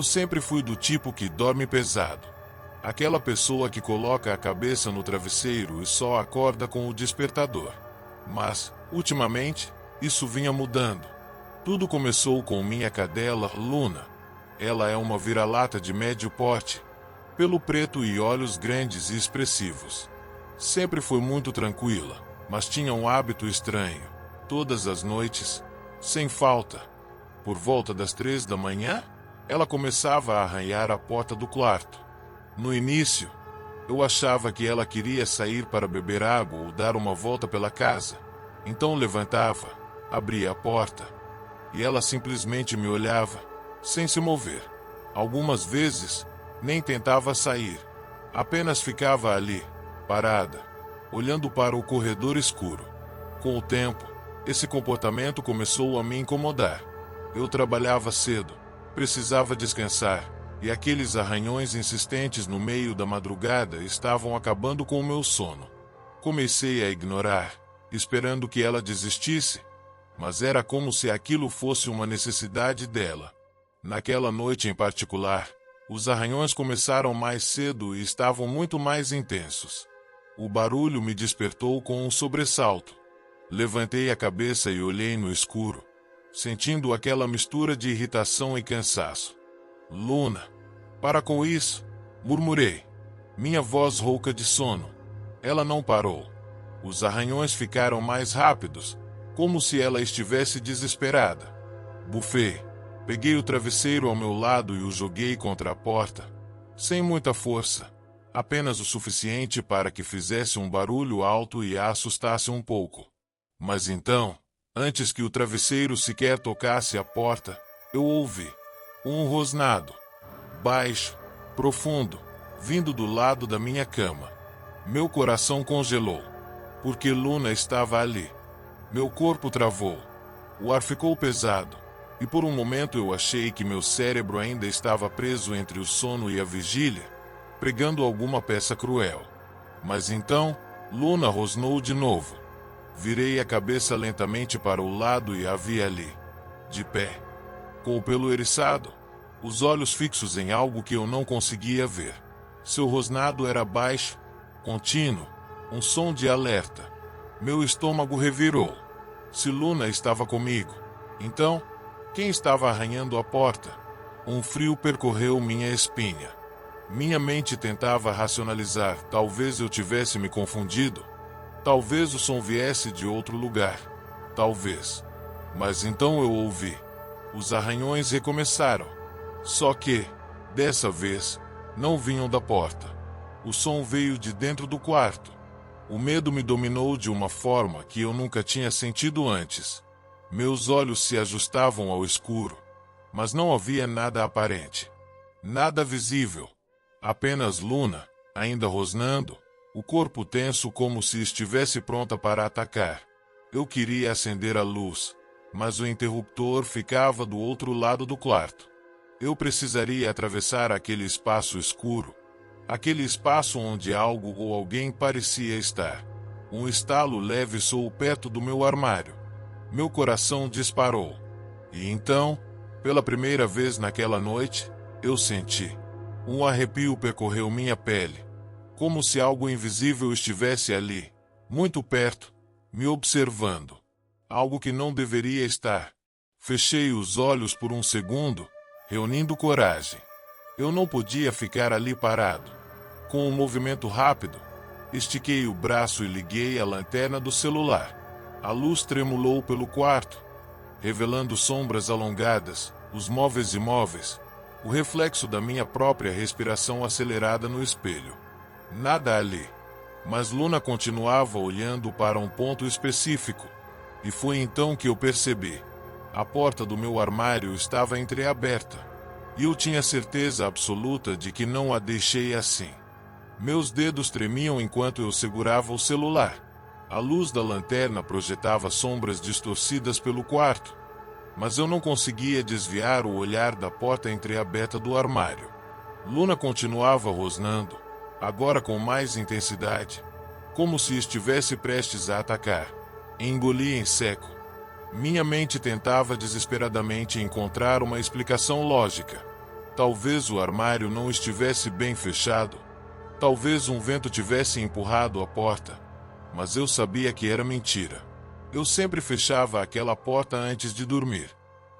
Eu sempre fui do tipo que dorme pesado. Aquela pessoa que coloca a cabeça no travesseiro e só acorda com o despertador. Mas, ultimamente, isso vinha mudando. Tudo começou com minha cadela, Luna. Ela é uma vira-lata de médio porte, pelo preto e olhos grandes e expressivos. Sempre foi muito tranquila, mas tinha um hábito estranho. Todas as noites, sem falta, por volta das 3 da manhã, ela começava a arranhar a porta do quarto. No início, eu achava que ela queria sair para beber água ou dar uma volta pela casa. Então levantava, abria a porta, e ela simplesmente me olhava, sem se mover. Algumas vezes, nem tentava sair. Apenas ficava ali, parada, olhando para o corredor escuro. Com o tempo, esse comportamento começou a me incomodar. Eu trabalhava cedo, precisava descansar, e aqueles arranhões insistentes no meio da madrugada estavam acabando com o meu sono. Comecei a ignorar, esperando que ela desistisse, mas era como se aquilo fosse uma necessidade dela. Naquela noite em particular, os arranhões começaram mais cedo e estavam muito mais intensos. O barulho me despertou com um sobressalto. Levantei a cabeça e olhei no escuro, sentindo aquela mistura de irritação e cansaço. Luna, para com isso, murmurei, minha voz rouca de sono. Ela não parou. Os arranhões ficaram mais rápidos, como se ela estivesse desesperada. Bufei. Peguei o travesseiro ao meu lado e o joguei contra a porta, sem muita força, apenas o suficiente para que fizesse um barulho alto e a assustasse um pouco. Mas então, antes que o travesseiro sequer tocasse a porta, eu ouvi um rosnado, baixo, profundo, vindo do lado da minha cama. Meu coração congelou, porque Luna estava ali. Meu corpo travou, o ar ficou pesado, e por um momento eu achei que meu cérebro ainda estava preso entre o sono e a vigília, pregando alguma peça cruel. Mas então, Luna rosnou de novo. Virei a cabeça lentamente para o lado e a vi ali, de pé, com o pelo eriçado, os olhos fixos em algo que eu não conseguia ver. Seu rosnado era baixo, contínuo, um som de alerta. Meu estômago revirou. Se Luna estava comigo, então, quem estava arranhando a porta? Um frio percorreu minha espinha. Minha mente tentava racionalizar, talvez eu tivesse me confundido. Talvez o som viesse de outro lugar. Talvez. Mas então eu ouvi. Os arranhões recomeçaram. Só que, dessa vez, não vinham da porta. O som veio de dentro do quarto. O medo me dominou de uma forma que eu nunca tinha sentido antes. Meus olhos se ajustavam ao escuro, mas não havia nada aparente. Nada visível. Apenas Luna, ainda rosnando, o corpo tenso como se estivesse pronta para atacar. Eu queria acender a luz, mas o interruptor ficava do outro lado do quarto. Eu precisaria atravessar aquele espaço escuro, aquele espaço onde algo ou alguém parecia estar. Um estalo leve soou perto do meu armário. Meu coração disparou. E então, pela primeira vez naquela noite, eu senti. Um arrepio percorreu minha pele, como se algo invisível estivesse ali, muito perto, me observando. Algo que não deveria estar. Fechei os olhos por um segundo, reunindo coragem. Eu não podia ficar ali parado. Com um movimento rápido, estiquei o braço e liguei a lanterna do celular. A luz tremulou pelo quarto, revelando sombras alongadas, os móveis imóveis, o reflexo da minha própria respiração acelerada no espelho. Nada ali. Mas Luna continuava olhando para um ponto específico. E foi então que eu percebi. A porta do meu armário estava entreaberta. E eu tinha certeza absoluta de que não a deixei assim. Meus dedos tremiam enquanto eu segurava o celular. A luz da lanterna projetava sombras distorcidas pelo quarto, mas eu não conseguia desviar o olhar da porta entreaberta do armário. Luna continuava rosnando, agora com mais intensidade, como se estivesse prestes a atacar. Engoli em seco. Minha mente tentava desesperadamente encontrar uma explicação lógica. Talvez o armário não estivesse bem fechado. Talvez um vento tivesse empurrado a porta. Mas eu sabia que era mentira. Eu sempre fechava aquela porta antes de dormir.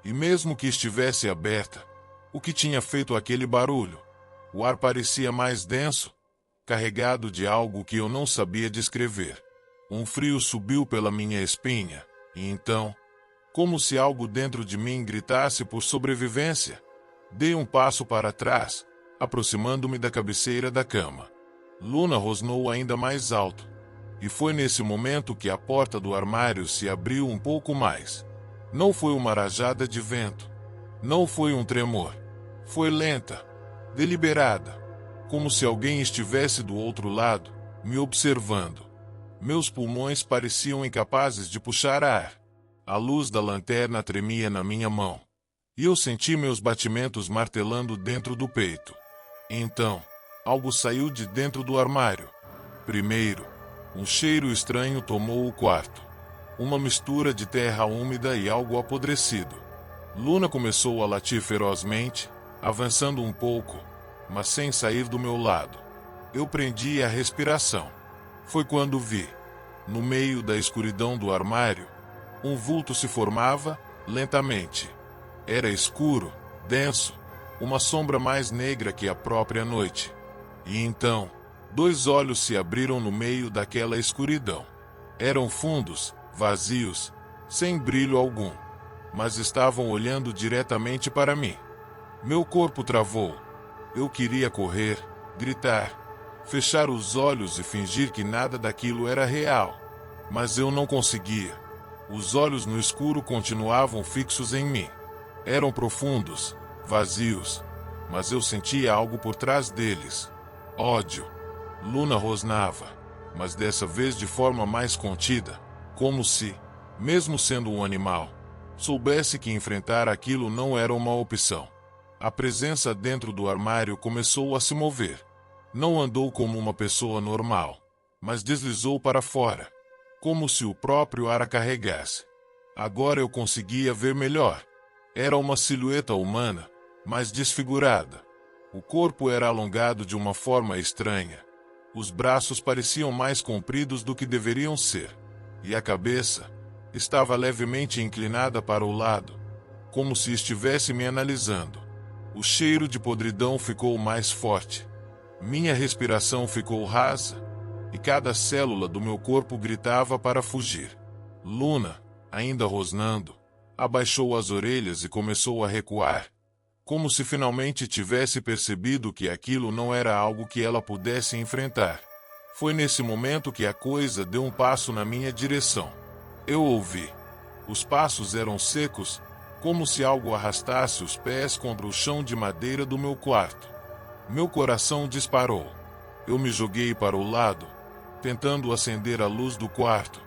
E mesmo que estivesse aberta, o que tinha feito aquele barulho? O ar parecia mais denso, carregado de algo que eu não sabia descrever. Um frio subiu pela minha espinha, e então, como se algo dentro de mim gritasse por sobrevivência, dei um passo para trás, aproximando-me da cabeceira da cama. Luna rosnou ainda mais alto, e foi nesse momento que a porta do armário se abriu um pouco mais. Não foi uma rajada de vento, não foi um tremor, foi lenta, deliberada, como se alguém estivesse do outro lado, me observando. Meus pulmões pareciam incapazes de puxar ar. A luz da lanterna tremia na minha mão, e eu senti meus batimentos martelando dentro do peito. Então, algo saiu de dentro do armário. Primeiro, um cheiro estranho tomou o quarto. Uma mistura de terra úmida e algo apodrecido. Luna começou a latir ferozmente, avançando um pouco, mas sem sair do meu lado. Eu prendi a respiração. Foi quando vi, no meio da escuridão do armário, um vulto se formava, lentamente. Era escuro, denso, uma sombra mais negra que a própria noite. E então, 2 olhos se abriram no meio daquela escuridão. Eram fundos, vazios, sem brilho algum, mas estavam olhando diretamente para mim. Meu corpo travou. Eu queria correr, gritar, fechar os olhos e fingir que nada daquilo era real. Mas eu não conseguia. Os olhos no escuro continuavam fixos em mim. Eram profundos, vazios, mas eu sentia algo por trás deles. Ódio. Luna rosnava, mas dessa vez de forma mais contida, como se, mesmo sendo um animal, soubesse que enfrentar aquilo não era uma opção. A presença dentro do armário começou a se mover. Não andou como uma pessoa normal, mas deslizou para fora, como se o próprio ar a carregasse. Agora eu conseguia ver melhor. Era uma silhueta humana, mas desfigurada. O corpo era alongado de uma forma estranha. Os braços pareciam mais compridos do que deveriam ser, e a cabeça estava levemente inclinada para o lado, como se estivesse me analisando. O cheiro de podridão ficou mais forte. Minha respiração ficou rasa, e cada célula do meu corpo gritava para fugir. Luna, ainda rosnando, abaixou as orelhas e começou a recuar, como se finalmente tivesse percebido que aquilo não era algo que ela pudesse enfrentar. Foi nesse momento que a coisa deu um passo na minha direção. Eu ouvi. Os passos eram secos, como se algo arrastasse os pés contra o chão de madeira do meu quarto. Meu coração disparou. Eu me joguei para o lado, tentando acender a luz do quarto,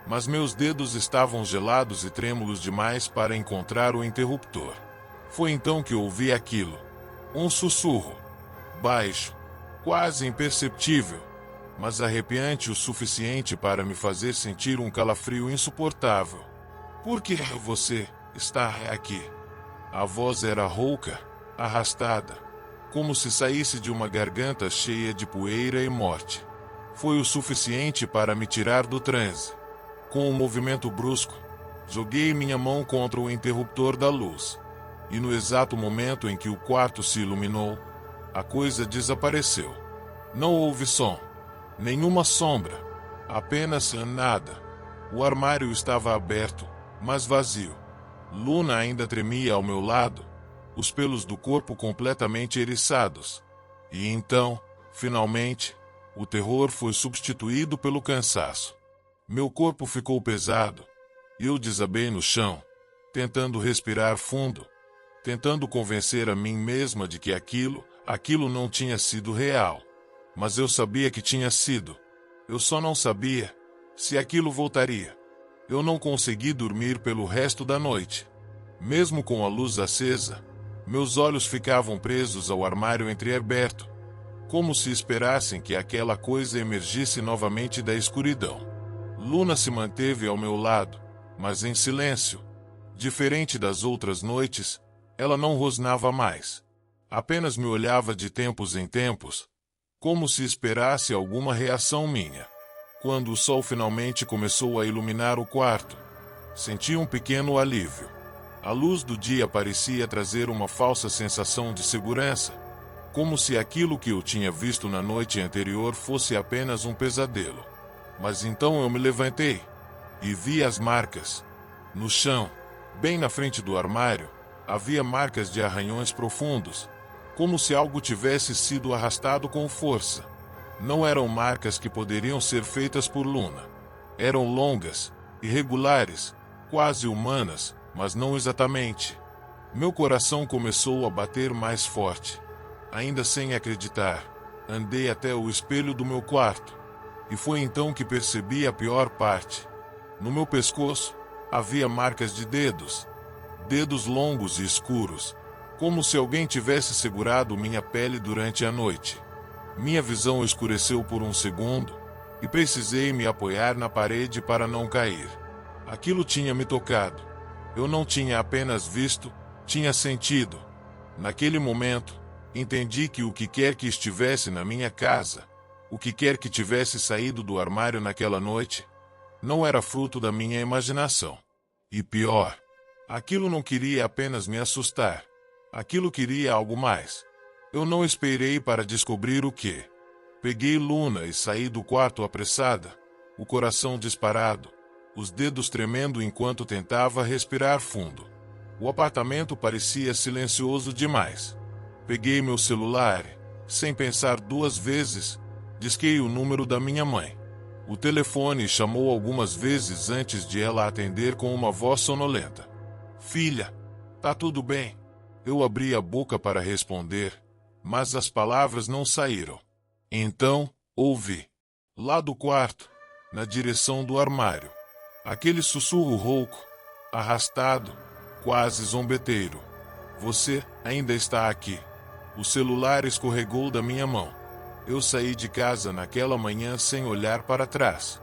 mas meus dedos estavam gelados e trêmulos demais para encontrar o interruptor. Foi então que ouvi aquilo. Um sussurro. Baixo, quase imperceptível, mas arrepiante o suficiente para me fazer sentir um calafrio insuportável. Por que você está aqui? A voz era rouca, arrastada, como se saísse de uma garganta cheia de poeira e morte. Foi o suficiente para me tirar do transe. Com um movimento brusco, joguei minha mão contra o interruptor da luz. E no exato momento em que o quarto se iluminou, a coisa desapareceu. Não houve som, nenhuma sombra, apenas nada. O armário estava aberto, mas vazio. Luna ainda tremia ao meu lado, os pelos do corpo completamente eriçados. E então, finalmente, o terror foi substituído pelo cansaço. Meu corpo ficou pesado, e eu desabei no chão, tentando respirar fundo, tentando convencer a mim mesma de que aquilo não tinha sido real. Mas eu sabia que tinha sido. Eu só não sabia se aquilo voltaria. Eu não consegui dormir pelo resto da noite. Mesmo com a luz acesa, meus olhos ficavam presos ao armário entreaberto, como se esperassem que aquela coisa emergisse novamente da escuridão. Luna se manteve ao meu lado, mas em silêncio. Diferente das outras noites, ela não rosnava mais. Apenas me olhava de tempos em tempos, como se esperasse alguma reação minha. Quando o sol finalmente começou a iluminar o quarto, senti um pequeno alívio. A luz do dia parecia trazer uma falsa sensação de segurança, como se aquilo que eu tinha visto na noite anterior fosse apenas um pesadelo. Mas então eu me levantei e vi as marcas. No chão, bem na frente do armário, havia marcas de arranhões profundos, como se algo tivesse sido arrastado com força. Não eram marcas que poderiam ser feitas por Luna. Eram longas, irregulares, quase humanas, mas não exatamente. Meu coração começou a bater mais forte. Ainda sem acreditar, andei até o espelho do meu quarto. E foi então que percebi a pior parte. No meu pescoço, havia marcas de dedos. Dedos longos e escuros, como se alguém tivesse segurado minha pele durante a noite. Minha visão escureceu por um segundo, e precisei me apoiar na parede para não cair. Aquilo tinha me tocado. Eu não tinha apenas visto, tinha sentido. Naquele momento, entendi que o que quer que estivesse na minha casa, o que quer que tivesse saído do armário naquela noite, não era fruto da minha imaginação. E pior, aquilo não queria apenas me assustar. Aquilo queria algo mais. Eu não esperei para descobrir o que. Peguei Luna e saí do quarto apressada, o coração disparado, os dedos tremendo enquanto tentava respirar fundo. O apartamento parecia silencioso demais. Peguei meu celular, sem pensar duas vezes, disquei o número da minha mãe. O telefone chamou algumas vezes antes de ela atender com uma voz sonolenta. Filha, tá tudo bem? Eu abri a boca para responder, mas as palavras não saíram. Então, ouvi, lá do quarto, na direção do armário, aquele sussurro rouco, arrastado, quase zombeteiro. Você ainda está aqui. O celular escorregou da minha mão. Eu saí de casa naquela manhã sem olhar para trás.